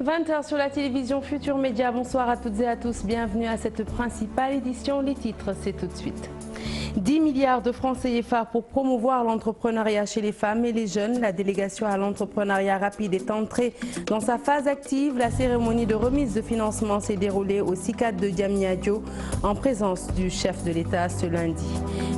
20h sur la télévision Futur Média. Bonsoir à toutes et à tous. Bienvenue à cette principale édition. Les titres, c'est tout de suite. 10 milliards de francs CFA pour promouvoir l'entrepreneuriat chez les femmes et les jeunes. La délégation à l'entrepreneuriat rapide est entrée dans sa phase active. La cérémonie de remise de financement s'est déroulée au CICAD de Diamniadio en présence du chef de l'État ce lundi.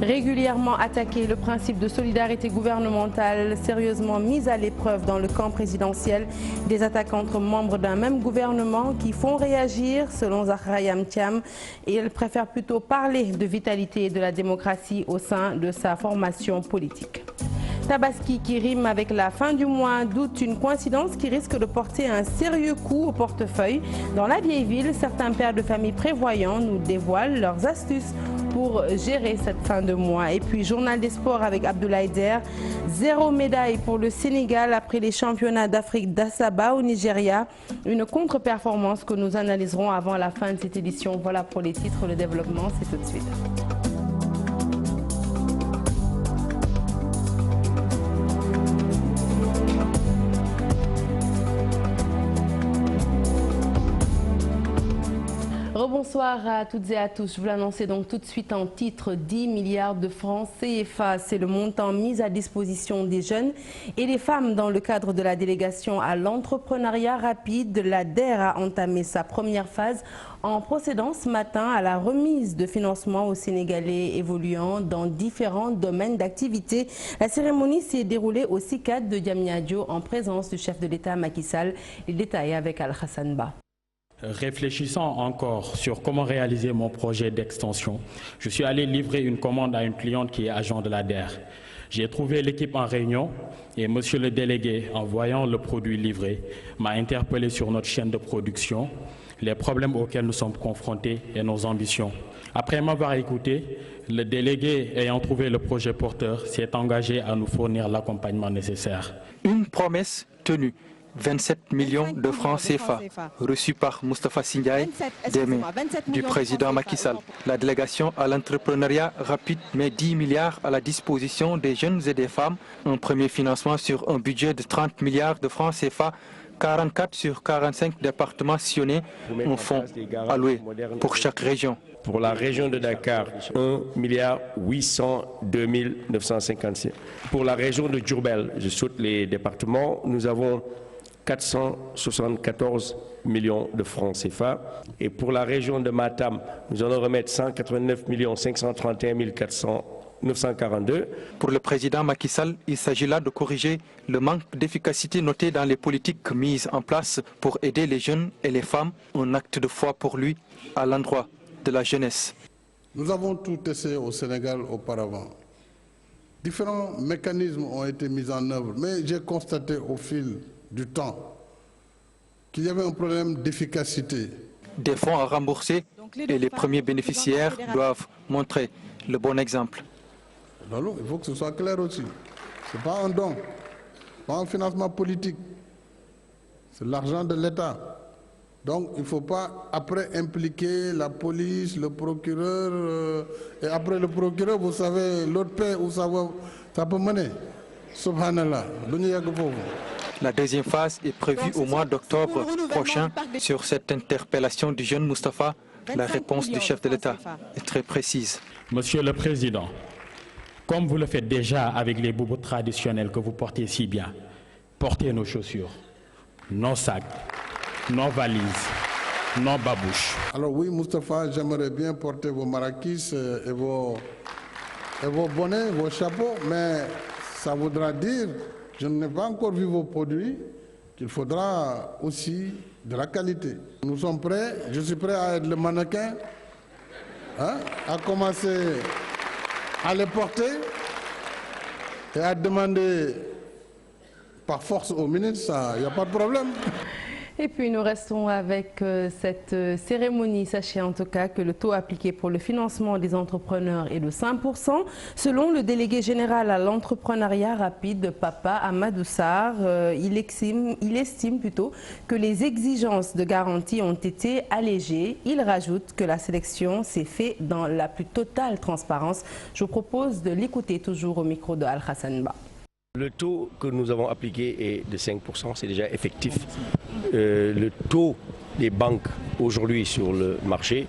Régulièrement attaqué, le principe de solidarité gouvernementale sérieusement mis à l'épreuve dans le camp présidentiel. Des attaques entre membres d'un même gouvernement qui font réagir selon Zahra Thiam, et elle préfère plutôt parler de vitalité et de la démocratie au sein de sa formation politique. Tabaski qui rime avec la fin du mois d'août, une coïncidence qui risque de porter un sérieux coup au portefeuille. Dans la vieille ville, certains pères de famille prévoyants nous dévoilent leurs astuces pour gérer cette fin de mois. Et puis, journal des sports avec Abdoulaye Der. 0 médaille pour le Sénégal après les championnats d'Afrique d'Assaba au Nigeria. Une contre-performance que nous analyserons avant la fin de cette édition. Voilà pour les titres, le développement, c'est tout de suite. Bonsoir à toutes et à tous. Je vous l'annonçais donc tout de suite en titre, 10 milliards de francs CFA. C'est le montant mis à disposition des jeunes et des femmes dans le cadre de la délégation à l'entrepreneuriat rapide. La DER a entamé sa première phase en procédant ce matin à la remise de financement aux Sénégalais évoluant dans différents domaines d'activité. La cérémonie s'est déroulée au CICAD de Diamniadio en présence du chef de l'État Macky Sall. Les détails avec Al-Hassan Ba. Réfléchissant encore sur comment réaliser mon projet d'extension, je suis allé livrer une commande à une cliente qui est agent de la DER. J'ai trouvé l'équipe en réunion et monsieur le délégué, en voyant le produit livré, m'a interpellé sur notre chaîne de production, les problèmes auxquels nous sommes confrontés et nos ambitions. Après m'avoir écouté, le délégué ayant trouvé le projet porteur s'est engagé à nous fournir l'accompagnement nécessaire. Une promesse tenue. 27 millions de francs CFA reçus par Moustapha Sindiaye des mains du président Macky Sall. La délégation à l'entrepreneuriat rapide met 10 milliards à la disposition des jeunes et des femmes. Un premier financement sur un budget de 30 milliards de francs CFA, 44 sur 45 départements sillonnés, un fonds alloué pour chaque région. Pour la région de Dakar, 1,802 956. Pour la région de Diourbel, je saute les départements, nous avons 474 millions de francs CFA. Et pour la région de Matam, nous allons remettre 189 531 942. Pour le président Macky Sall, il s'agit là de corriger le manque d'efficacité noté dans les politiques mises en place pour aider les jeunes et les femmes. Un acte de foi pour lui à l'endroit de la jeunesse. Nous avons tout essayé au Sénégal auparavant. Différents mécanismes ont été mis en œuvre, mais j'ai constaté au fil du temps qu'il y avait un problème d'efficacité. Des fonds à rembourser et les premiers bénéficiaires doivent montrer le bon exemple. Alors, il faut que ce soit clair aussi. Ce n'est pas un don, pas un financement politique. C'est l'argent de l'État. Donc il ne faut pas après impliquer la police, le procureur, et après le procureur, vous savez, l'autre paix où ça peut mener. Subhanallah. La deuxième phase est prévue au mois d'octobre prochain. Sur cette interpellation du jeune Moustapha, la réponse du chef de l'État est très précise. Monsieur le Président, comme vous le faites déjà avec les boubous traditionnels que vous portez si bien, portez nos chaussures, nos sacs, nos valises, nos babouches. Alors oui, Moustapha, j'aimerais bien porter vos marakis et vos bonnets, vos chapeaux, mais ça voudra dire, je n'ai pas encore vu vos produits, qu'il faudra aussi de la qualité. Nous sommes prêts, je suis prêt à être le mannequin, à commencer à les porter et à demander par force au ministre, il n'y a pas de problème. Et puis nous restons avec cette cérémonie. Sachez en tout cas que le taux appliqué pour le financement des entrepreneurs est de 5%. Selon le délégué général à l'entrepreneuriat rapide, Papa Amadou Sarr, il estime plutôt que les exigences de garantie ont été allégées. Il rajoute que la sélection s'est faite dans la plus totale transparence. Je vous propose de l'écouter toujours au micro de Al-Hassan Ba. Le taux que nous avons appliqué est de 5%, c'est déjà effectif. Le taux des banques aujourd'hui sur le marché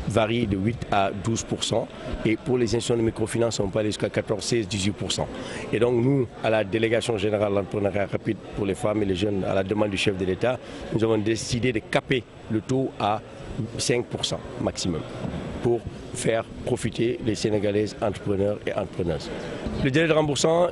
varie de 8 à 12%. Et pour les institutions de microfinance, on peut aller jusqu'à 14, 16, 18%. Et donc nous, à la délégation générale de l'entrepreneuriat rapide pour les femmes et les jeunes, à la demande du chef de l'État, nous avons décidé de caper le taux à 5% maximum pour faire profiter les Sénégalaises entrepreneurs et entrepreneuses. Le délai de remboursement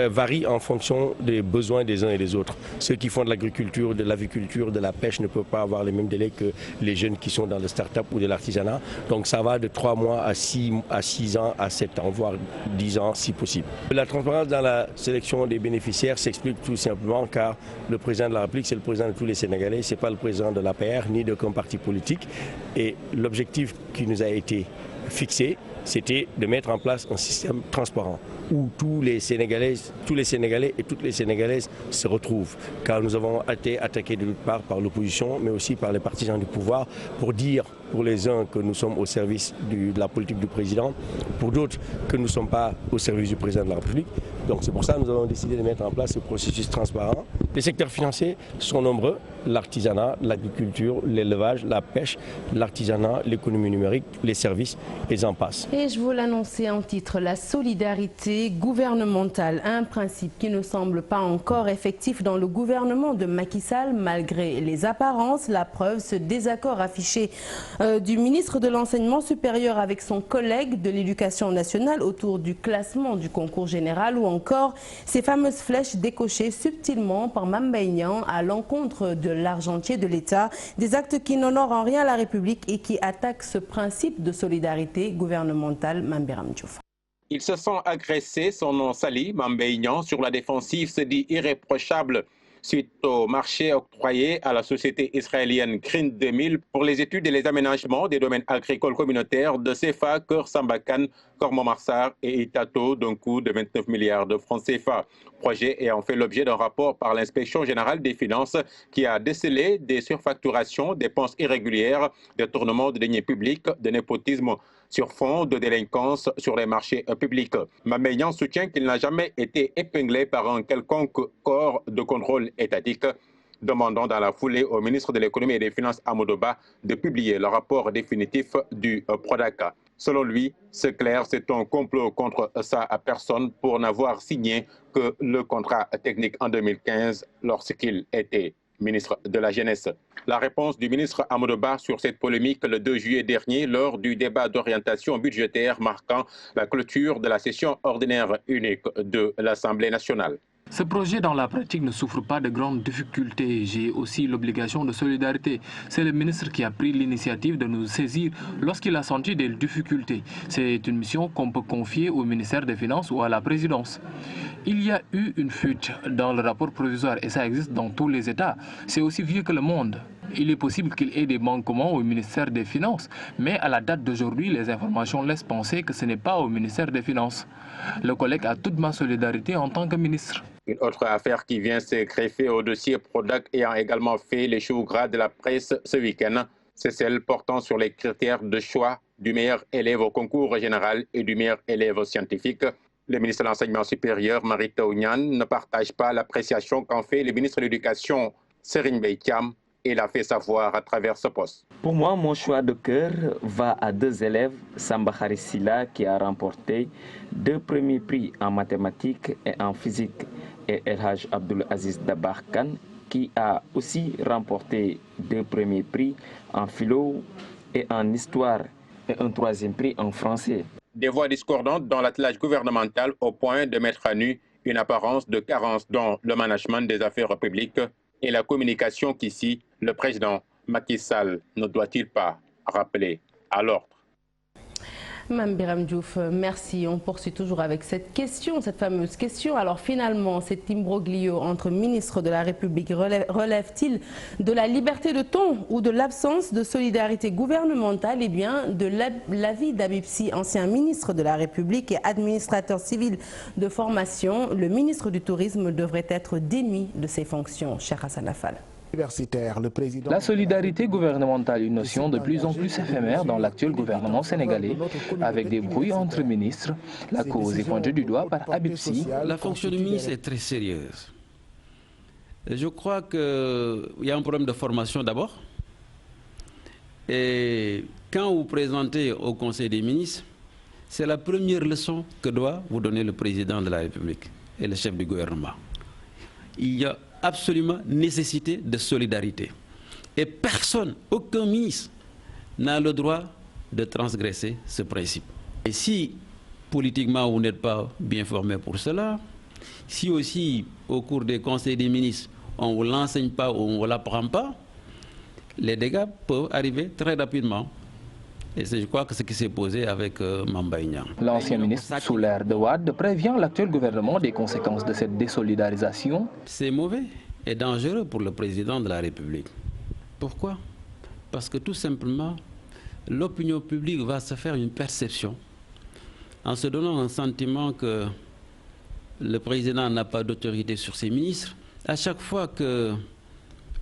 varie en fonction des besoins des uns et des autres. Ceux qui font de l'agriculture, de l'aviculture, de la pêche ne peuvent pas avoir les mêmes délais que les jeunes qui sont dans le start-up ou de l'artisanat. Donc ça va de 3 mois à 6 ans, à 7 ans, voire 10 ans si possible. La transparence dans la sélection des bénéficiaires s'explique tout simplement car le président de la République, c'est le président de tous les Sénégalais, ce n'est pas le président de l'APR ni d'aucun parti politique. Et l'objectif qui nous a été fixé, c'était de mettre en place un système transparent où tous les Sénégalais et toutes les Sénégalaises se retrouvent. Car nous avons été attaqués de toute part par l'opposition, mais aussi par les partisans du pouvoir, pour dire pour les uns que nous sommes au service de la politique du président, pour d'autres que nous ne sommes pas au service du président de la République. Donc c'est pour ça que nous avons décidé de mettre en place ce processus transparent. Les secteurs financiers sont nombreux, l'artisanat, l'agriculture, l'élevage, la pêche, l'artisanat, l'économie numérique, les services et j'en passe. Et je vous l'annonçais en titre, la solidarité gouvernementale, un principe qui ne semble pas encore effectif dans le gouvernement de Macky Sall, malgré les apparences. La preuve, ce désaccord affiché du ministre de l'Enseignement supérieur avec son collègue de l'Éducation nationale autour du classement du concours général ou encore ces fameuses flèches décochées subtilement par Mame Mbaye Niang à l'encontre de l'argentier de l'État, des actes qui n'honorent en rien la République et qui attaquent ce principe de solidarité gouvernementale. Mame Biram Diouf. Il se sent agressé, son nom sali, Mame Mbaye Niang, sur la défensive, se dit irréprochable suite au marché octroyé à la société israélienne Green 2000 pour les études et les aménagements des domaines agricoles communautaires de CFA, Keur Sambakan, Kormomarsar et Itato d'un coût de 29 milliards de francs CFA. Projet ayant fait l'objet d'un rapport par l'inspection générale des finances qui a décelé des surfacturations, dépenses irrégulières, détournements de deniers publics, de népotisme sur fond de délinquance sur les marchés publics. Mame Mbaye Niang soutient qu'il n'a jamais été épinglé par un quelconque corps de contrôle étatique, demandant dans la foulée au ministre de l'économie et des finances Amadou Ba de publier le rapport définitif du PRODAC. Selon lui, c'est clair, c'est un complot contre sa personne pour n'avoir signé que le contrat technique en 2015 lorsqu'il était ministre de la Jeunesse. La réponse du ministre Amadou Ba sur cette polémique le 2 juillet dernier lors du débat d'orientation budgétaire marquant la clôture de la session ordinaire unique de l'Assemblée nationale. Ce projet dans la pratique ne souffre pas de grandes difficultés. J'ai aussi l'obligation de solidarité. C'est le ministre qui a pris l'initiative de nous saisir lorsqu'il a senti des difficultés. C'est une mission qu'on peut confier au ministère des Finances ou à la présidence. Il y a eu une fuite dans le rapport provisoire et ça existe dans tous les États. C'est aussi vieux que le monde. Il est possible qu'il y ait des manquements au ministère des Finances, mais à la date d'aujourd'hui, les informations laissent penser que ce n'est pas au ministère des Finances. Le collègue a toute ma solidarité en tant que ministre. Une autre affaire qui vient se greffer au dossier PRODAC ayant également fait les choux gras de la presse ce week-end, c'est celle portant sur les critères de choix du meilleur élève au concours général et du meilleur élève scientifique. Le ministre de l'Enseignement supérieur, Mary Teuw Niane, ne partage pas l'appréciation qu'en fait le ministre de l'Éducation, Serigne Mbaye Thiam. Il a fait savoir à travers ce poste. Pour moi, mon choix de cœur va à 2 élèves, Samba Kharisila qui a remporté 2 premiers prix en mathématiques et en physique et El Hadj Abdoul Aziz Dabar Kane qui a aussi remporté 2 premiers prix en philo et en histoire et un 3e prix en français. Des voix discordantes dans l'attelage gouvernemental au point de mettre à nu une apparence de carence dans le management des affaires publiques et la communication qu'ici, le président Macky Sall ne doit-il pas rappeler à l'ordre. Mame Biram Diouf, merci. On poursuit toujours avec cette question, cette fameuse question. Alors finalement, cet imbroglio entre ministres de la République relève-t-il de la liberté de ton ou de l'absence de solidarité gouvernementale? Eh bien, de l'avis d'Habib Sy, ancien ministre de la République et administrateur civil de formation, le ministre du Tourisme devrait être démis de ses fonctions. Cher Hassan Lafal. La solidarité gouvernementale, une notion de plus en plus éphémère dans l'actuel gouvernement sénégalais, avec des brouilles entre ministres. La cause est pointée du doigt par Habib Sy. La fonction du ministre est très sérieuse. Je crois qu'il y a un problème de formation d'abord. Et quand vous présentez au Conseil des ministres, c'est la première leçon que doit vous donner le président de la République et le chef du gouvernement. Il y a absolument nécessité de solidarité. Et personne, aucun ministre, n'a le droit de transgresser ce principe. Et si politiquement vous n'êtes pas bien formé pour cela, si aussi au cours des conseils des ministres on ne vous l'enseigne pas ou on ne vous l'apprend pas, les dégâts peuvent arriver très rapidement. Et je crois que c'est ce qui s'est posé avec Mame Mbaye Niang. L'ancien ministre sous l'ère de Wade prévient l'actuel gouvernement des conséquences de cette désolidarisation. C'est mauvais et dangereux pour le président de la République. Pourquoi? Parce que tout simplement, l'opinion publique va se faire une perception en se donnant un sentiment que le président n'a pas d'autorité sur ses ministres. À chaque fois que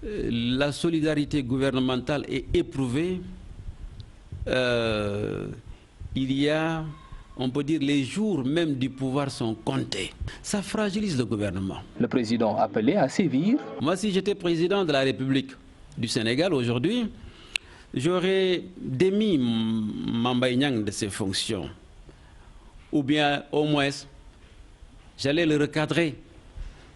la solidarité gouvernementale est éprouvée, il y a, on peut dire, les jours même du pouvoir sont comptés. Ça fragilise le gouvernement. Le président appelé à sévir. Moi, si j'étais président de la République du Sénégal aujourd'hui, j'aurais démis Mame Mbaye Niang de ses fonctions. Ou bien, au moins, j'allais le recadrer.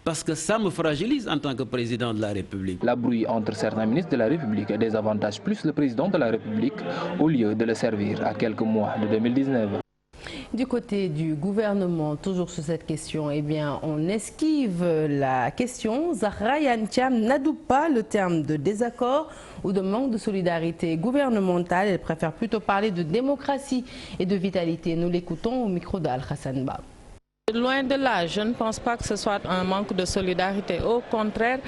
Parce que ça me fragilise en tant que président de la République. La brouille entre certains ministres de la République désavantage plus le président de la République au lieu de le servir à quelques mois de 2019. Du côté du gouvernement, toujours sur cette question, eh bien, on esquive la question. Zahra Iyane Thiam n'adoube pas le terme de désaccord ou de manque de solidarité gouvernementale. Elle préfère plutôt parler de démocratie et de vitalité. Nous l'écoutons au micro d'Al-Hassan Ba. Loin de là, je ne pense pas que ce soit un manque de solidarité. Au contraire,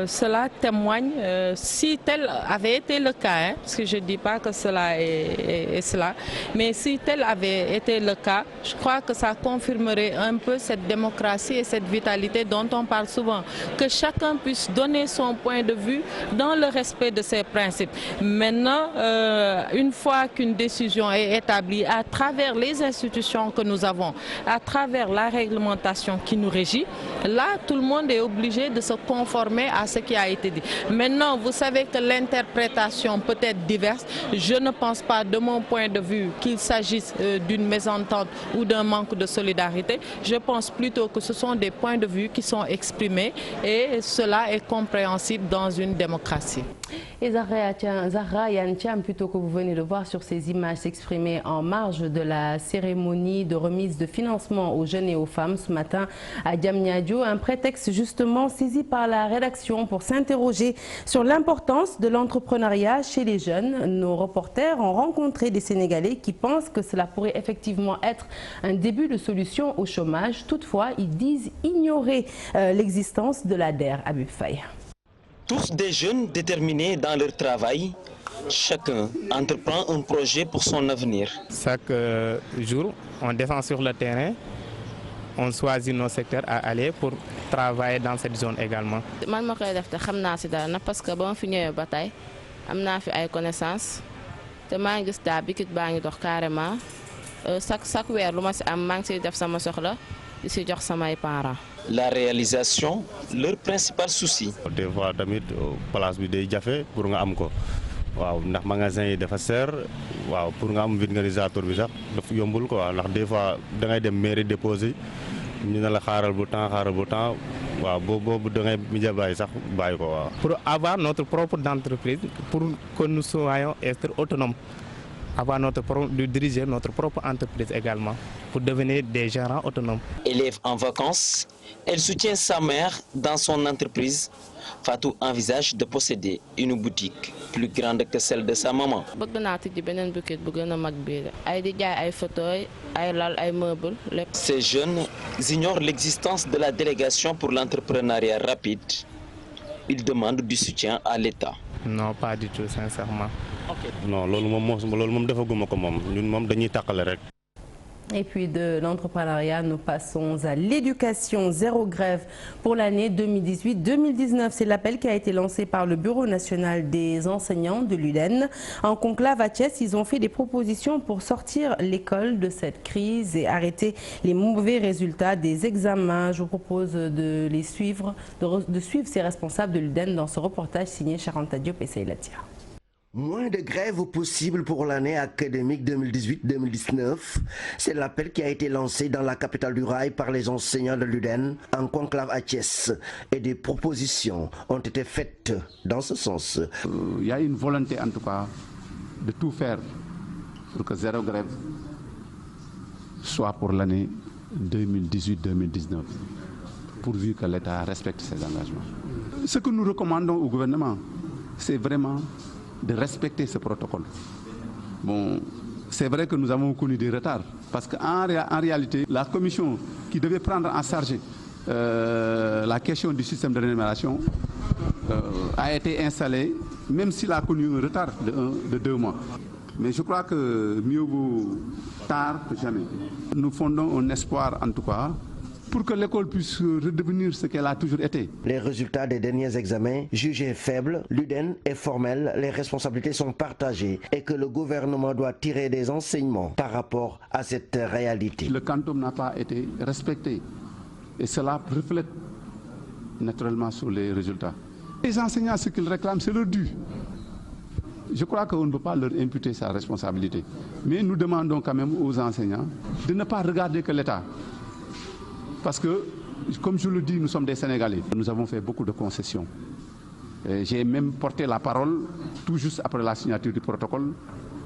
cela témoigne, si tel avait été le cas, parce que je ne dis pas que cela est cela, mais si tel avait été le cas, je crois que ça confirmerait un peu cette démocratie et cette vitalité dont on parle souvent. Que chacun puisse donner son point de vue dans le respect de ses principes. Maintenant, une fois qu'une décision est établie à travers les institutions que nous avons, à travers la réglementation qui nous régit, là tout le monde est obligé de se conformer à ce qui a été dit. Maintenant, vous savez que l'interprétation peut être diverse. Je ne pense pas de mon point de vue qu'il s'agisse d'une mésentente ou d'un manque de solidarité. Je pense plutôt que ce sont des points de vue qui sont exprimés et cela est compréhensible dans une démocratie. Et Zahra Iyane Thiam, plutôt que vous venez de voir sur ces images s'exprimer en marge de la cérémonie de remise de financement aux jeunes et aux femmes ce matin à Diamniadio, un prétexte justement saisi par la rédaction pour s'interroger sur l'importance de l'entrepreneuriat chez les jeunes. Nos reporters ont rencontré des Sénégalais qui pensent que cela pourrait effectivement être un début de solution au chômage. Toutefois, ils disent ignorer l'existence de l'ADER. Habib Faye. Tous des jeunes déterminés dans leur travail, chacun entreprend un projet pour son avenir. Chaque jour, on descend sur le terrain, on choisit nos secteurs à aller pour travailler dans cette zone également. Je suis parce que bon fini bataille, amna fi ay connaissances, te ma ngi gis da bikit baangi dox carrément. Chaque weer luma ci am ma ngi ci def sama soxla, di ci jox samay parents. La réalisation, leur principal souci. Des fois tamit place bi day jafé pour nga am ko. Waaw ndax magasin yi dafa seer waaw pour nga am vulgarisateur bi sax dafa yombul quoi ndax des fois da ngay dem mairie déposer ñu ne la xaaral bu temps waaw boobu da ngay mi jabaay sax bàyyi ko waaw. Pour avoir notre propre entreprise, pour que nous soyons être autonomes, avoir de diriger notre propre entreprise également, pour devenir des gérants autonomes. Élève en vacances, elle soutient sa mère dans son entreprise. Fatou envisage de posséder une boutique plus grande que celle de sa maman. Ces jeunes ignorent l'existence de la délégation pour l'entrepreneuriat rapide. Ils demandent du soutien à l'État. Non, pas du tout, sincèrement. Non, loolu moom defaguma ko moom ñun moom dañuy tàqale rek. Et puis de l'entrepreneuriat, nous passons à l'éducation. Zéro grève pour l'année 2018-2019. C'est l'appel qui a été lancé par le Bureau national des enseignants de l'UDEN. En conclave à Thiès, ils ont fait des propositions pour sortir l'école de cette crise et arrêter les mauvais résultats des examens. Je vous propose de les suivre, de suivre ces responsables de l'UDEN dans ce reportage signé Charanta Diop et Seylatia. Moins de grève possible pour l'année académique 2018-2019. C'est l'appel qui a été lancé dans la capitale du rail par les enseignants de l'UDEN en conclave à Thiès. Et des propositions ont été faites dans ce sens. Il y a une volonté en tout cas de tout faire pour que zéro grève soit pour l'année 2018-2019, pourvu que l'État respecte ses engagements. Ce que nous recommandons au gouvernement, c'est vraiment de respecter ce protocole. Bon, c'est vrai que nous avons connu des retards, parce qu'en réalité, la commission qui devait prendre en charge la question du système de rémunération a été installée, même s'il a connu un retard de 2 mois. Mais je crois que mieux vaut tard que jamais. Nous fondons un espoir en tout cas, pour que l'école puisse redevenir ce qu'elle a toujours été. Les résultats des derniers examens jugés faibles, l'UDEN est formel, les responsabilités sont partagées et que le gouvernement doit tirer des enseignements par rapport à cette réalité. Le quantum n'a pas été respecté et cela reflète naturellement sur les résultats. Les enseignants, ce qu'ils réclament, c'est leur dû. Je crois qu'on ne peut pas leur imputer sa responsabilité. Mais nous demandons quand même aux enseignants de ne pas regarder que l'État. Parce que, comme je le dis, nous sommes des Sénégalais. Nous avons fait beaucoup de concessions. J'ai même porté la parole tout juste après la signature du protocole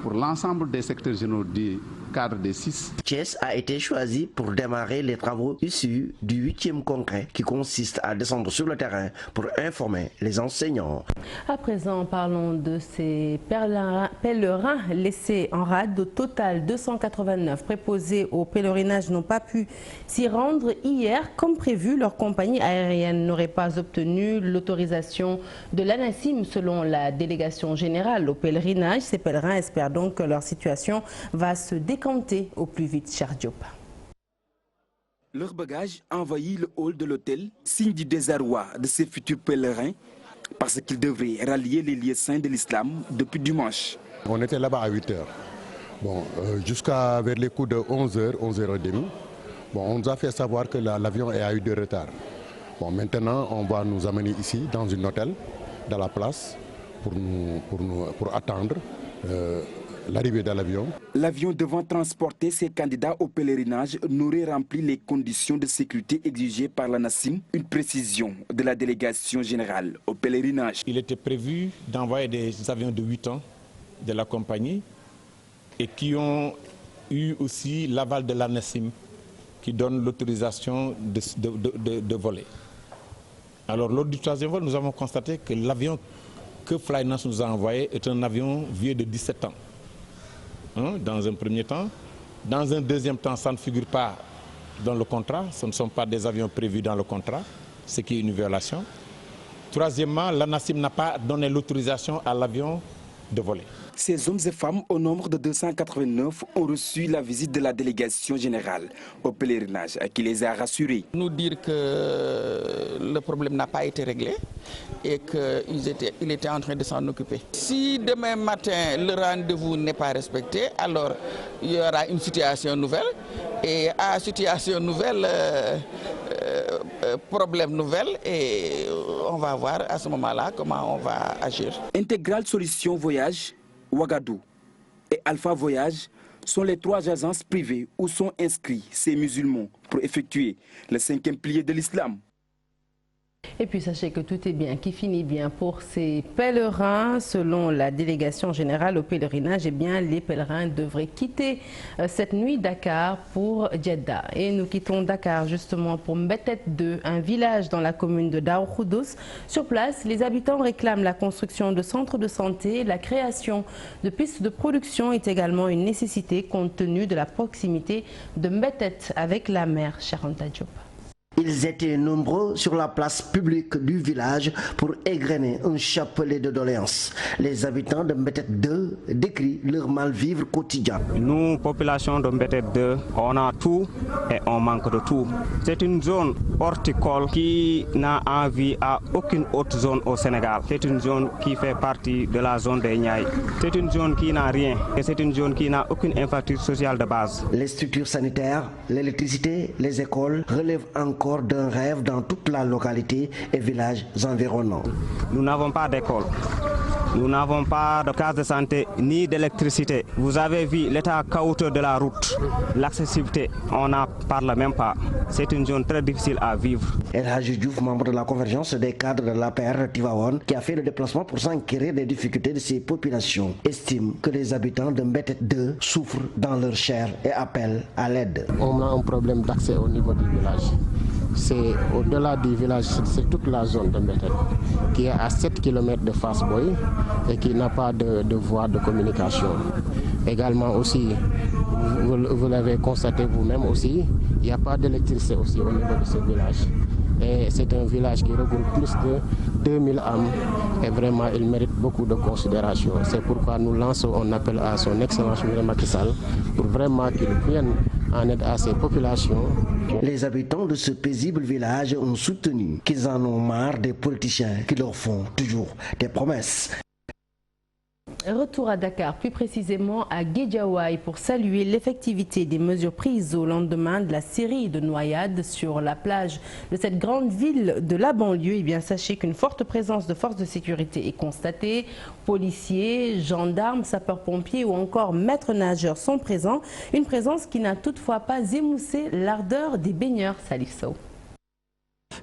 pour l'ensemble des secteurs généraux du cadre des 6. Thiès a été choisi pour démarrer les travaux issus du 8e congrès qui consiste à descendre sur le terrain pour informer les enseignants. À présent, parlons de ces pèlerins laissés en rade. Au total, 289 préposés au pèlerinage n'ont pas pu s'y rendre hier. Comme prévu, leur compagnie aérienne n'aurait pas obtenu l'autorisation de l'ANACIM selon la délégation générale au pèlerinage. Ces pèlerins espèrent donc que leur situation va se décanter au plus vite, cher Diop. Leur bagage envahit le hall de l'hôtel, signe du désarroi de ces futurs pèlerins, parce qu'ils devraient rallier les lieux saints de l'islam depuis dimanche. On était là-bas à 8 h. Bon, jusqu'à vers les coups de 11 h, 11h30. Bon, on nous a fait savoir que l'avion a eu de retard. Bon, maintenant, on va nous amener ici, dans un hôtel, dans la place, pour attendre l'arrivée de l'avion. L'avion devant transporter ses candidats au pèlerinage n'aurait rempli les conditions de sécurité exigées par l'ANACIM, une précision de la délégation générale au pèlerinage. Il était prévu d'envoyer des avions de 8 ans de la compagnie et qui ont eu aussi l'aval de l'ANACIM qui donne l'autorisation de voler. Alors lors du 3e vol, nous avons constaté que l'avion que Flynas nous a envoyé est un avion vieux de 17 ans. Dans un premier temps. Dans un deuxième temps, ça ne figure pas dans le contrat. Ce ne sont pas des avions prévus dans le contrat, ce qui est une violation. Troisièmement, l'ANACIM n'a pas donné l'autorisation à l'avion de voler. Ces hommes et femmes, au nombre de 289, ont reçu la visite de la délégation générale au pèlerinage, qui les a rassurés. Nous dire que le problème n'a pas été réglé et qu'il était en train de s'en occuper. Si demain matin le rendez-vous n'est pas respecté, alors il y aura une situation nouvelle et à situation nouvelle, problème nouvelle et on va voir à ce moment-là comment on va agir. Intégrale Solution Voyage, Ouagadougou et Alpha Voyage sont les 3 agences privées où sont inscrits ces musulmans pour effectuer le 5e pilier de l'islam. Et puis sachez que tout est bien, qui finit bien pour ces pèlerins. Selon la délégation générale au pèlerinage, eh bien, les pèlerins devraient quitter cette nuit Dakar pour Djeddah. Et nous quittons Dakar justement pour Mbetet 2, un village dans la commune de Darou Khoudoss. Sur place, les habitants réclament la construction de centres de santé. La création de pistes de production est également une nécessité compte tenu de la proximité de Mbetet avec la mer Charanta Diop. Ils étaient nombreux sur la place publique du village pour égrener un chapelet de doléances. Les habitants de Mbetet 2 décrivent leur mal-vivre quotidien. Nous, population de Mbetet 2, on a tout et on manque de tout. C'est une zone horticole qui n'a envie à aucune autre zone au Sénégal. C'est une zone qui fait partie de la zone des Niayes. C'est une zone qui n'a rien et c'est une zone qui n'a aucune infrastructure sociale de base. Les structures sanitaires, l'électricité, les écoles relèvent encore d'un rêve dans toute la localité et villages environnants. Nous n'avons pas d'école. Nous n'avons pas de case de santé ni d'électricité. Vous avez vu l'état chaotique de la route, l'accessibilité, on n'en parle même pas. C'est une zone très difficile à vivre. El Hadji Diouf, membre de la convergence des cadres de l'APR Tivaouane, qui a fait le déplacement pour s'enquérir des difficultés de ces populations, estime que les habitants de Mbetet 2 souffrent dans leur chair et appellent à l'aide. On a un problème d'accès au niveau du village. C'est au-delà du village, c'est toute la zone de Mbetet qui est à 7 km de Fass Boye et qui n'a pas de voie de communication. Également aussi, vous l'avez constaté vous-même aussi, il n'y a pas d'électricité aussi au niveau de ce village. Et c'est un village qui regroupe plus de 2000 âmes et vraiment il mérite beaucoup de considération. C'est pourquoi nous lançons un appel à son Excellence Macky Sall pour vraiment qu'il vienne en aide à ces populations. Les habitants de ce paisible village ont soutenu qu'ils en ont marre des politiciens qui leur font toujours des promesses. Retour à Dakar, plus précisément à Guédiawaye, pour saluer l'effectivité des mesures prises au lendemain de la série de noyades sur la plage de cette grande ville de la banlieue. Eh bien, sachez qu'une forte présence de forces de sécurité est constatée. Policiers, gendarmes, sapeurs-pompiers ou encore maîtres nageurs sont présents. Une présence qui n'a toutefois pas émoussé l'ardeur des baigneurs. Salif Sow.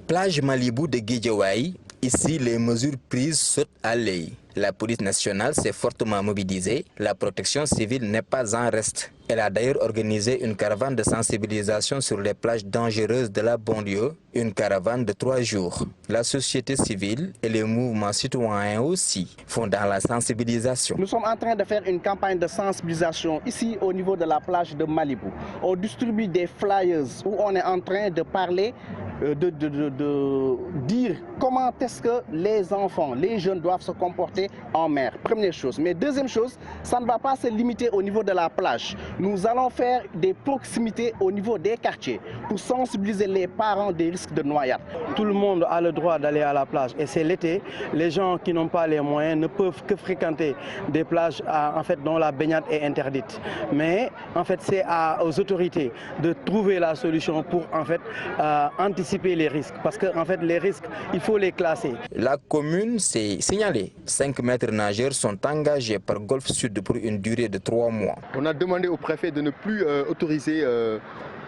Plage Malibu de Guédiawaye, ici les mesures prises sautent à l'œil. La police nationale s'est fortement mobilisée. La protection civile n'est pas en reste. Elle a d'ailleurs organisé une caravane de sensibilisation sur les plages dangereuses de la banlieue, une caravane de 3 jours. La société civile et les mouvements citoyens aussi font dans la sensibilisation. Nous sommes en train de faire une campagne de sensibilisation ici au niveau de la plage de Malibu. On distribue des flyers où on est en train de parler de dire comment est-ce que les enfants, les jeunes doivent se comporter en mer. Première chose. Mais deuxième chose, ça ne va pas se limiter au niveau de la plage. Nous allons faire des proximités au niveau des quartiers pour sensibiliser les parents des risques de noyade. Tout le monde a le droit d'aller à la plage et c'est l'été. Les gens qui n'ont pas les moyens ne peuvent que fréquenter des plages dont la baignade est interdite. Mais en fait, c'est aux autorités de trouver la solution pour anticiper les risques. Parce que les risques, il faut les classer. La commune s'est signalée. 5 maîtres nageurs sont engagés par Golfe Sud pour une durée de 3 mois. On a demandé au préfet de ne plus autoriser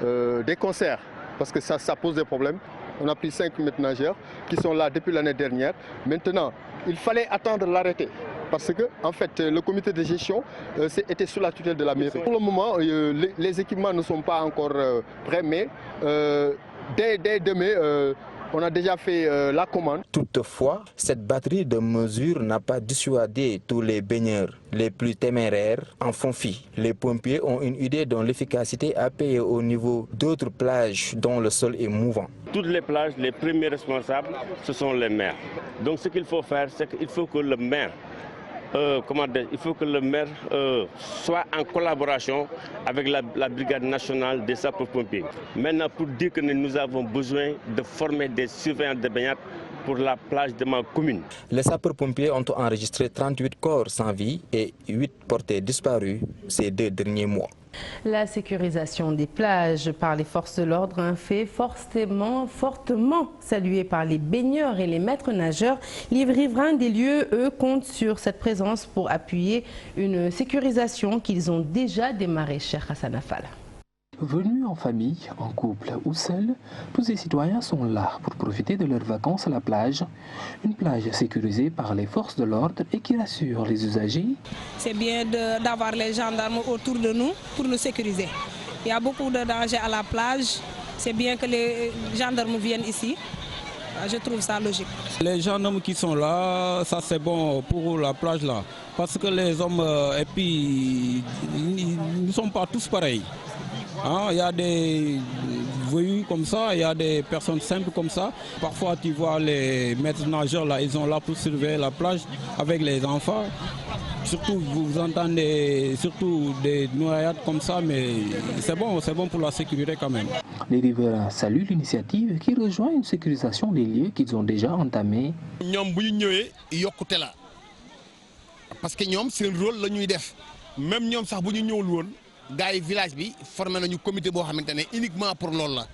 des concerts parce que ça pose des problèmes. On a pris 5 maîtres nageurs qui sont là depuis l'année dernière. Maintenant, il fallait attendre l'arrêté parce que le comité de gestion était sous la tutelle de la mairie. Pour le moment, les équipements ne sont pas encore prêts, mais dès demain, on a déjà fait la commande. Toutefois, cette batterie de mesures n'a pas dissuadé tous les baigneurs. Les plus téméraires en font fi. Les pompiers ont une idée dont l'efficacité a payé au niveau d'autres plages dont le sol est mouvant. Toutes les plages, les premiers responsables, ce sont les maires. Donc ce qu'il faut faire, c'est qu'il faut que le maire soit en collaboration avec la brigade nationale des sapeurs-pompiers. Maintenant, pour dire que nous avons besoin de former des surveillants de baignade pour la plage de ma commune. Les sapeurs-pompiers ont enregistré 38 corps sans vie et 8 portés disparus ces 2 derniers mois. La sécurisation des plages par les forces de l'ordre, un fait fortement salué par les baigneurs et les maîtres nageurs. Les riverains des lieux, eux, comptent sur cette présence pour appuyer une sécurisation qu'ils ont déjà démarrée, cher Hassan Affal. Venus en famille, en couple ou seuls, tous les citoyens sont là pour profiter de leurs vacances à la plage. Une plage sécurisée par les forces de l'ordre et qui rassure les usagers. C'est bien d'avoir les gendarmes autour de nous pour nous sécuriser. Il y a beaucoup de dangers à la plage. C'est bien que les gendarmes viennent ici. Je trouve ça logique. Les gendarmes qui sont là, ça c'est bon pour la plage là. Parce que les hommes, ils ne sont pas tous pareils. Il y a des voyous comme ça, il y a des personnes simples comme ça. Parfois tu vois les maîtres nageurs là, ils sont là pour surveiller la plage avec les enfants. Surtout vous entendez surtout des noyades comme ça, mais c'est bon pour la sécurité quand même. Les riverains saluent l'initiative qui rejoint une sécurisation des lieux qu'ils ont déjà entamés. Parce que ñom seen rôle la ñuy def même ñom sax bu ñu ñëwul woon gars yi village bi formé nañu comité boo xamante ne uniquement pour loolu la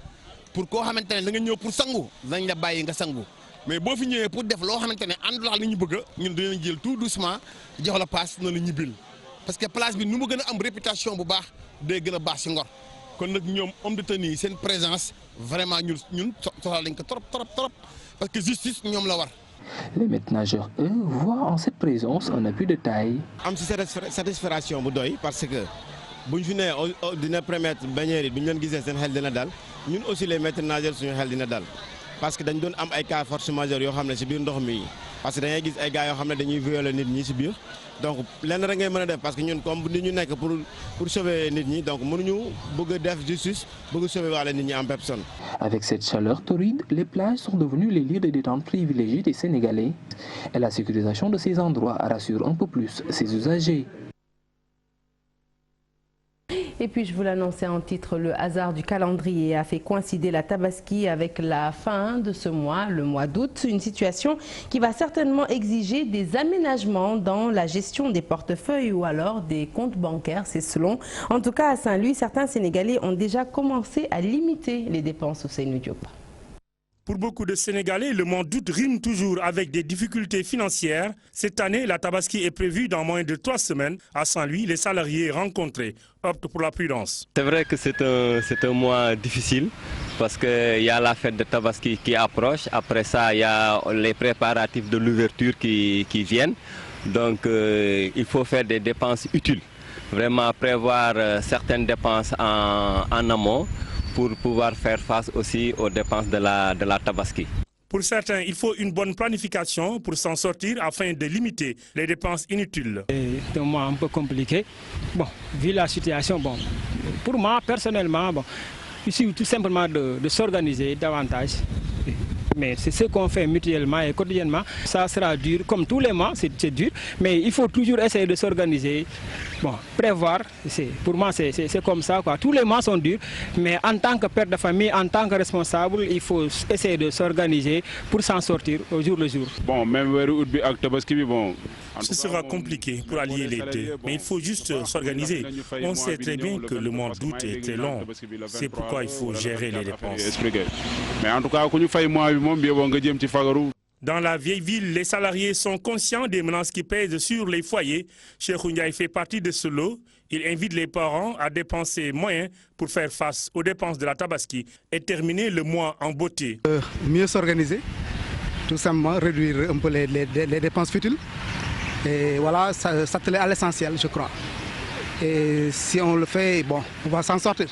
pour koo xamante ne da nga ñëw pour sangu dañ la bàyyi nga sangu mais boo fi ñëwee pour def loo xamante ne àndul ak li ñu bëgg ñun dinañ jël tout doucement jox la passe na la ñibbil parce que place bi nu mu gën a am réputation bu baax day gën a baax si Ngor kon nag ñoom homme de tenue seen présence vraiment ñun soxla lañ ko trop parce que justice ñoom la war. Les maîtres nageurs, eux, voient en cette présence un appui de taille. Am ci satisfaction bu doy parce que buñ fi né dina permettre bañeeri buñ leen gisee seen xel dina dal ñun aussi les maîtres nageurs suñu xel dina dal parce que dañ doon am ay cas force majeure yoo xam ne ci biir ndox mi parce que da ngay gis ay gars yoo xam ne dañuy violer nit ñi ci biir donc lenn rek ngay mën a def parce que ñun comme ni ñu nekk pour sauver nit ñi donc mënuñu bëgg def justice bëgg sauver waale nit ñi en personne. Avec cette chaleur torride, les plages sont devenues les lieux de détente privilégiés des Sénégalais et la sécurisation de ces endroits rassure un peu plus ses usagers. Et puis je vous l'annonçais en titre, le hasard du calendrier a fait coïncider la Tabaski avec la fin de ce mois, le mois d'août. Une situation qui va certainement exiger des aménagements dans la gestion des portefeuilles ou alors des comptes bancaires, c'est selon. En tout cas à Saint-Louis, certains Sénégalais ont déjà commencé à limiter les dépenses au Ousseynou Diop. Pour beaucoup de Sénégalais, le mois d'août rime toujours avec des difficultés financières. Cette année, la Tabaski est prévue dans moins de 3 semaines. À Saint-Louis, les salariés rencontrés optent pour la prudence. C'est vrai que c'est un mois difficile parce qu'il y a la fête de Tabaski qui approche. Après ça, il y a les préparatifs de l'ouverture qui viennent. Donc, il faut faire des dépenses utiles. Vraiment prévoir certaines dépenses en amont, pour pouvoir faire face aussi aux dépenses de la Tabaski. Pour certains, il faut une bonne planification pour s'en sortir afin de limiter les dépenses inutiles. C'est un mois un peu compliqué. Bon, vu la situation, bon, pour moi personnellement, bon, il suffit tout simplement de s'organiser davantage. Mais c'est ce qu'on fait mutuellement et quotidiennement. Ça sera dur, comme tous les mois, c'est dur. Mais il faut toujours essayer de s'organiser, bon, prévoir. Pour moi, c'est comme ça, quoi. Tous les mois sont durs. Mais en tant que père de famille, en tant que responsable, il faut essayer de s'organiser pour s'en sortir au jour le jour. Bon, même bon. Ce sera compliqué pour allier les deux, mais il faut juste s'organiser. On sait très bien que le mois d'août est très long. C'est pourquoi il faut gérer les dépenses. Mais en tout cas, dans la vieille ville, les salariés sont conscients des menaces qui pèsent sur les foyers. Cheikh Ndiaye fait partie de ce lot. Il invite les parents à dépenser moins pour faire face aux dépenses de la Tabaski et terminer le mois en beauté. Mieux s'organiser, tout simplement réduire un peu les dépenses futiles. Et voilà, s'atteler à l'essentiel, je crois. Et si on le fait, bon, on va s'en sortir.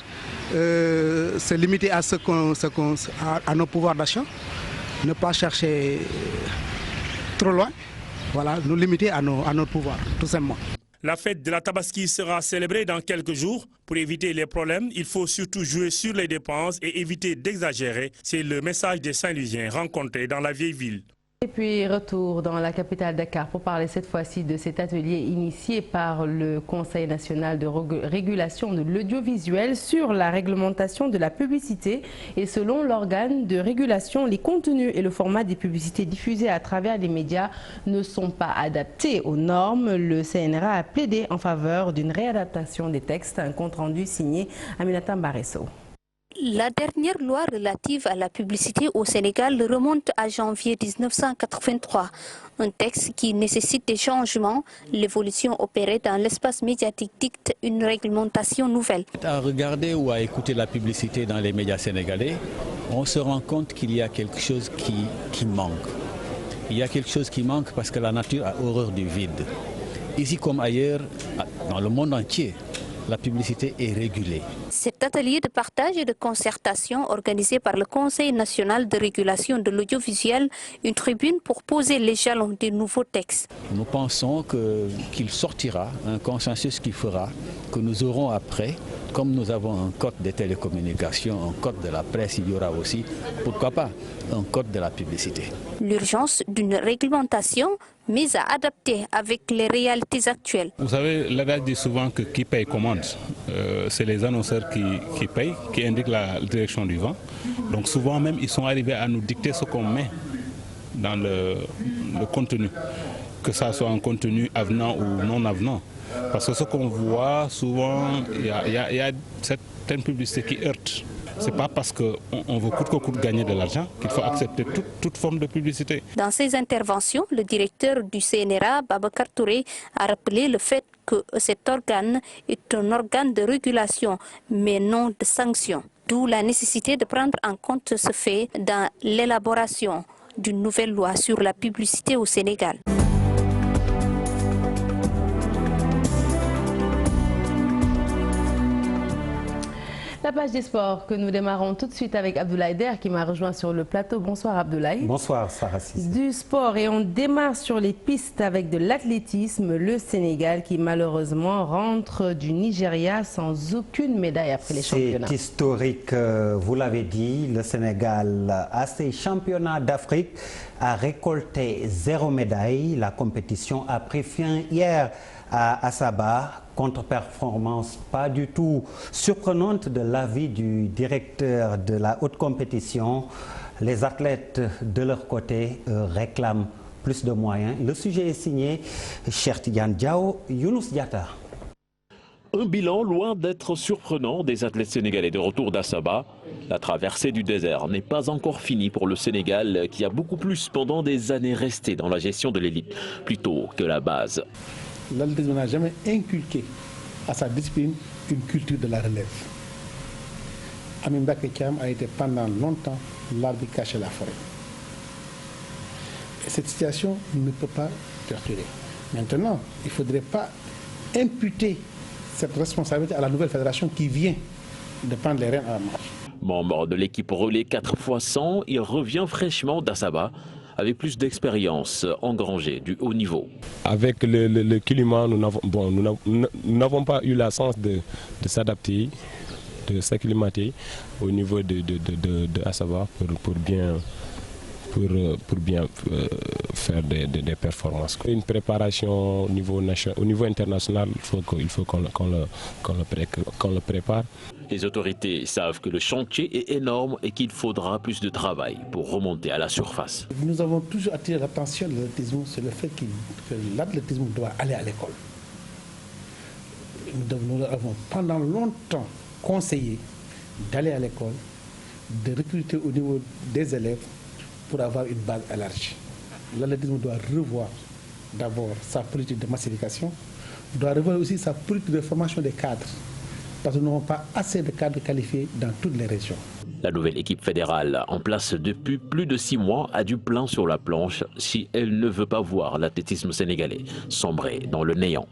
Se limiter à, à nos pouvoirs d'achat, ne pas chercher trop loin, voilà, nous limiter à notre pouvoir, tout simplement. La fête de la Tabaski sera célébrée dans quelques jours. Pour éviter les problèmes, il faut surtout jouer sur les dépenses et éviter d'exagérer. C'est le message des Saint-Louisiens rencontrés dans la vieille ville. Et puis retour dans la capitale Dakar pour parler cette fois-ci de cet atelier initié par le Conseil national de régulation de l'audiovisuel sur la réglementation de la publicité. Et selon l'organe de régulation, les contenus et le format des publicités diffusées à travers les médias ne sont pas adaptés aux normes. Le CNRA a plaidé en faveur d'une réadaptation des textes. Un compte rendu signé Aminata Mbaresso. La dernière loi relative à la publicité au Sénégal remonte à janvier 1983. Un texte qui nécessite des changements. L'évolution opérée dans l'espace médiatique dicte une réglementation nouvelle. À regarder ou à écouter la publicité dans les médias sénégalais, on se rend compte qu'il y a quelque chose qui manque. Il y a quelque chose qui manque parce que la nature a horreur du vide. Ici comme ailleurs, dans le monde entier, la publicité est régulée. Cet atelier de partage et de concertation organisé par le Conseil national de régulation de l'audiovisuel, une tribune pour poser les jalons des nouveaux textes. Nous pensons qu'il sortira un consensus qui fera que nous aurons après, comme nous avons un code des télécommunications, un code de la presse, il y aura aussi, pourquoi pas, un code de la publicité. L'urgence d'une réglementation mise à adapter avec les réalités actuelles. Vous savez, l'adage dit souvent que qui paye commande. C'est les annonceurs qui payent, qui indiquent la direction du vent. Donc souvent même, ils sont arrivés à nous dicter ce qu'on met dans le contenu, que ça soit un contenu avenant ou non avenant. Parce que ce qu'on voit souvent, il y a certaines publicités qui heurtent. Ce n'est pas parce qu'on veut coûte que coûte gagner de l'argent qu'il faut accepter toute forme de publicité. Dans ses interventions, le directeur du CNRA, Babacar Touré, a rappelé le fait que cet organe est un organe de régulation, mais non de sanction. D'où la nécessité de prendre en compte ce fait dans l'élaboration d'une nouvelle loi sur la publicité au Sénégal. La page des sports que nous démarrons tout de suite avec Abdoulaye Der qui m'a rejoint sur le plateau. Bonsoir Abdoulaye. Bonsoir Sarah Cissé. Du sport et on démarre sur les pistes avec de l'athlétisme. Le Sénégal qui malheureusement rentre du Nigeria sans aucune médaille après les championnats. C'est historique, vous l'avez dit. Le Sénégal, à ses championnats d'Afrique, a récolté 0 médaille. La compétition a pris fin hier à Asaba. Contre-performance pas du tout surprenante de l'avis du directeur de la haute compétition. Les athlètes de leur côté réclament plus de moyens. Le sujet est signé Cheikh Tidiane Diao, Younous Diatta. Un bilan loin d'être surprenant des athlètes sénégalais de retour d'Asaba. La traversée du désert n'est pas encore finie pour le Sénégal qui a beaucoup plus pendant des années resté dans la gestion de l'élite plutôt que la base. L'athlétisme n'a jamais inculqué à sa discipline une culture de la relève. Amin Mbacké Thiam a été pendant longtemps l'arbre qui cachait la forêt. Et cette situation ne peut pas perdurer. Maintenant, il ne faudrait pas imputer cette responsabilité à la nouvelle fédération qui vient de prendre les rênes à la marche. Membre de l'équipe relais 4x100, il revient fraîchement d'Asaba avec plus d'expérience engrangée du haut niveau. Avec le climat, nous n'avons pas eu la chance de s'adapter, de s'acclimater au niveau de Asaba pour bien faire des performances. Une préparation au niveau international, il faut qu'on le prépare. Les autorités savent que le chantier est énorme et qu'il faudra plus de travail pour remonter à la surface. Nous avons toujours attiré l'attention de l'athlétisme sur le fait que l'athlétisme doit aller à l'école. Nous avons pendant longtemps conseillé d'aller à l'école, de recruter au niveau des élèves pour avoir une base élargie. L'athlétisme doit revoir d'abord sa politique de massification, doit revoir aussi sa politique de formation des cadres, parce que nous n'avons pas assez de cadres qualifiés dans toutes les régions. La nouvelle équipe fédérale, en place depuis plus de 6 mois, a du plomb sur la planche si elle ne veut pas voir l'athlétisme sénégalais sombrer dans le néant.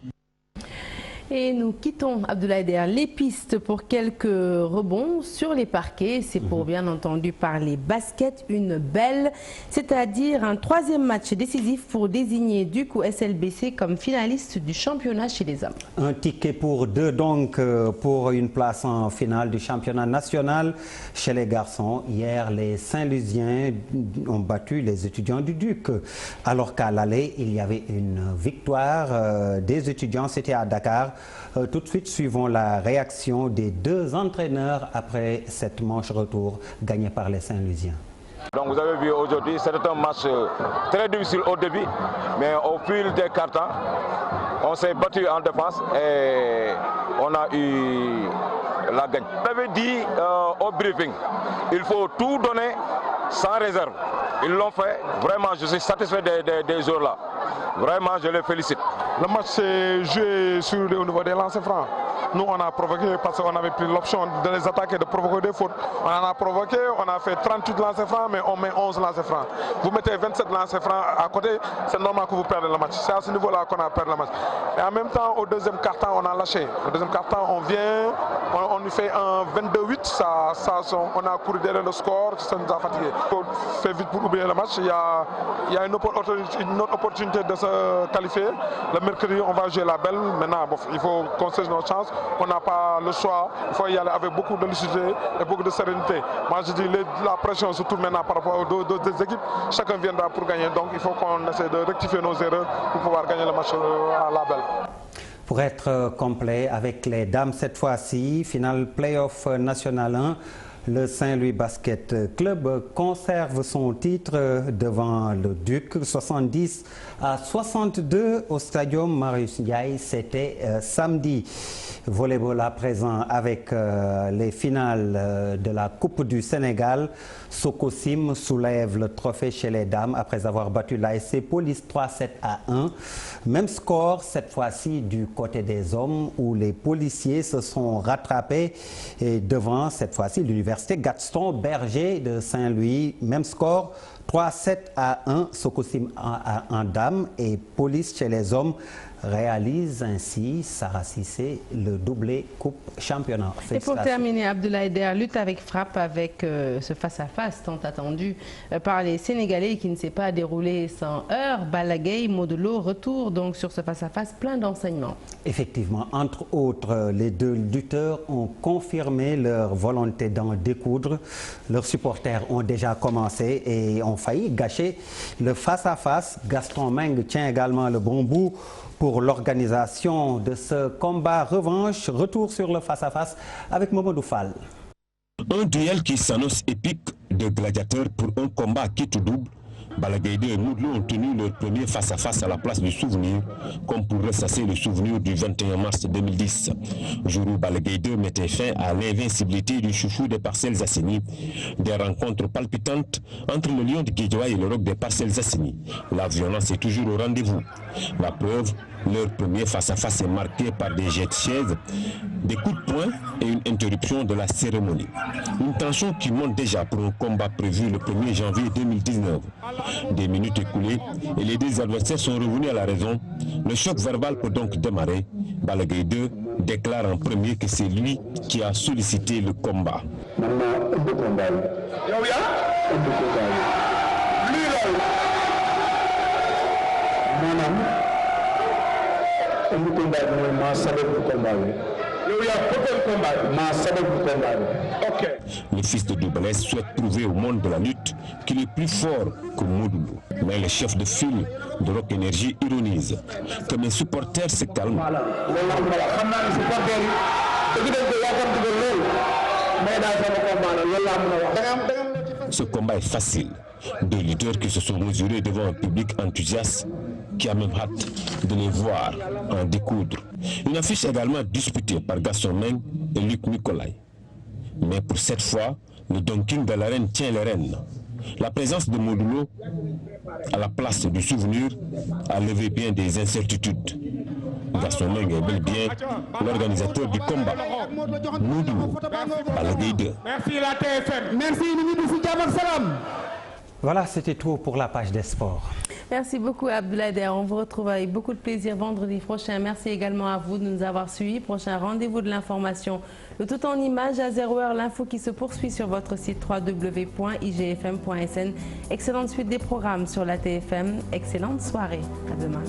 Et nous quittons Abdoulaye Der les pistes pour quelques rebonds sur les parquets. C'est pour bien entendu parler basket, une belle, c'est-à-dire un 3e match décisif pour désigner Duc ou SLBC comme finaliste du championnat chez les hommes. Un ticket pour 2 donc pour une place en finale du championnat national chez les garçons. Hier, les Saint-Louisiens ont battu les étudiants du Duc. Alors qu'à l'aller, il y avait une victoire des étudiants, c'était à Dakar. Tout de suite, suivons la réaction des 2 entraîneurs après cette manche retour gagnée par les Saint-Louisiens. Donc vous avez vu aujourd'hui, c'était un match très difficile au début, mais au fil des cartons, on s'est battu en défense et on a eu la gagne. J'avais dit au briefing, il faut tout donner sans réserve. Ils l'ont fait, vraiment je suis satisfait des joueurs là. Vraiment je les félicite. Le match s'est joué au niveau des lancers francs. Nous, on a provoqué parce qu'on avait pris l'option de les attaquer, de provoquer des fautes. On en a provoqué, on a fait 38 lancers francs, mais on met 11 lancers francs. Vous mettez 27 lancers francs à côté, c'est normal que vous perdez le match. C'est à ce niveau-là qu'on a perdu le match. Et en même temps, au deuxième quart-temps, on a lâché. Au deuxième quart-temps, on vient, on lui fait un 22-8, on a couru derrière le score, ça nous a fatigué. Il faut faire vite pour oublier le match. Il y a une autre opportunité de se qualifier. Le mercredi, on va jouer la belle. Maintenant, il faut qu'on saisisse nos chances. On n'a pas le choix. Il faut y aller avec beaucoup de lucidité et beaucoup de sérénité. Moi, je dis la pression se tourne maintenant par rapport aux deux équipes. Chacun viendra pour gagner. Donc, il faut qu'on essaie de rectifier nos erreurs pour pouvoir gagner le match à la belle. Pour être complet avec les dames cette fois-ci, finale Playoff National 1. Le Saint-Louis Basket Club conserve son titre devant le Duc, 70-62 au Stadium Marius Ndiaye. C'était samedi. Volleyball à présent avec les finales de la Coupe du Sénégal. Sokosim soulève le trophée chez les dames après avoir battu l'ASC Police 3-7-1. Même score cette fois-ci du côté des hommes où les policiers se sont rattrapés et devant cette fois-ci l'université Gaston Berger de Saint-Louis. Même score 3-7-1, Sokosim en dames et Police chez les hommes réalise ainsi, Sarah Cissé, le doublé Coupe Championnat. Et pour terminer, Abdoulaye Der lutte avec frappe avec ce face-à-face tant attendu par les Sénégalais qui ne s'est pas déroulé sans heurts. Balla Gaye, Modou Lo, retour donc sur ce face-à-face plein d'enseignements. Effectivement, entre autres, les deux lutteurs ont confirmé leur volonté d'en découdre. Leurs supporters ont déjà commencé et ont failli gâcher le face-à-face. Gaston Meng tient également le bon bout pour l'organisation de ce combat revanche. Retour sur le face-à-face avec Mamadou Fall. Un duel qui s'annonce épique de gladiateurs pour un combat qui tout double. Balla Gaye 2 et Modou Lo ont tenu leur premier face-à-face à la place du souvenir, comme pour ressasser le souvenir du 21 mars 2010. Jour où Balla Gaye 2 mettait fin à l'invincibilité du chouchou des Parcelles Assainies. Des rencontres palpitantes entre le Lion de Guédiawaye et le Roc des Parcelles Assainies. La violence est toujours au rendez-vous. La preuve, leur premier face-à-face est marqué par des jets de chaises, des coups de poing et une interruption de la cérémonie. Une tension qui monte déjà pour un combat prévu le 1er janvier 2019. Des minutes écoulées et les deux adversaires sont revenus à la raison. Le choc verbal peut donc démarrer. Balla Gaye 2 déclare en premier que c'est lui qui a sollicité le combat. Le fils de Double Less souhaite prouver au monde de la lutte qu'il est plus fort que Modou Lo. Mais le chef de file de Rock Énergie ironise que mes supporters se calment. Ce combat est facile. Deux lutteurs qui se sont mesurés devant un public enthousiaste qui a même hâte de les voir en découdre. Une affiche également disputée par Gaston Meng et Luc Nicolaï. Mais pour cette fois, le Don King de l'arène tient les rênes. La présence de Modou Lo à la place du souvenir a levé bien des incertitudes. Gaston Meng est bel bien l'organisateur du combat. Modou Lo, Balla Gaye 2. Merci la TFM. Merci Salam. Voilà, c'était tout pour la page des sports. Merci beaucoup Abdoulaye Der. On vous retrouve avec beaucoup de plaisir vendredi prochain. Merci également à vous de nous avoir suivis. Prochain rendez-vous de l'information. Le tout en images à 0h, l'info qui se poursuit sur votre site www.igfm.sn. Excellente suite des programmes sur la TFM. Excellente soirée. À demain.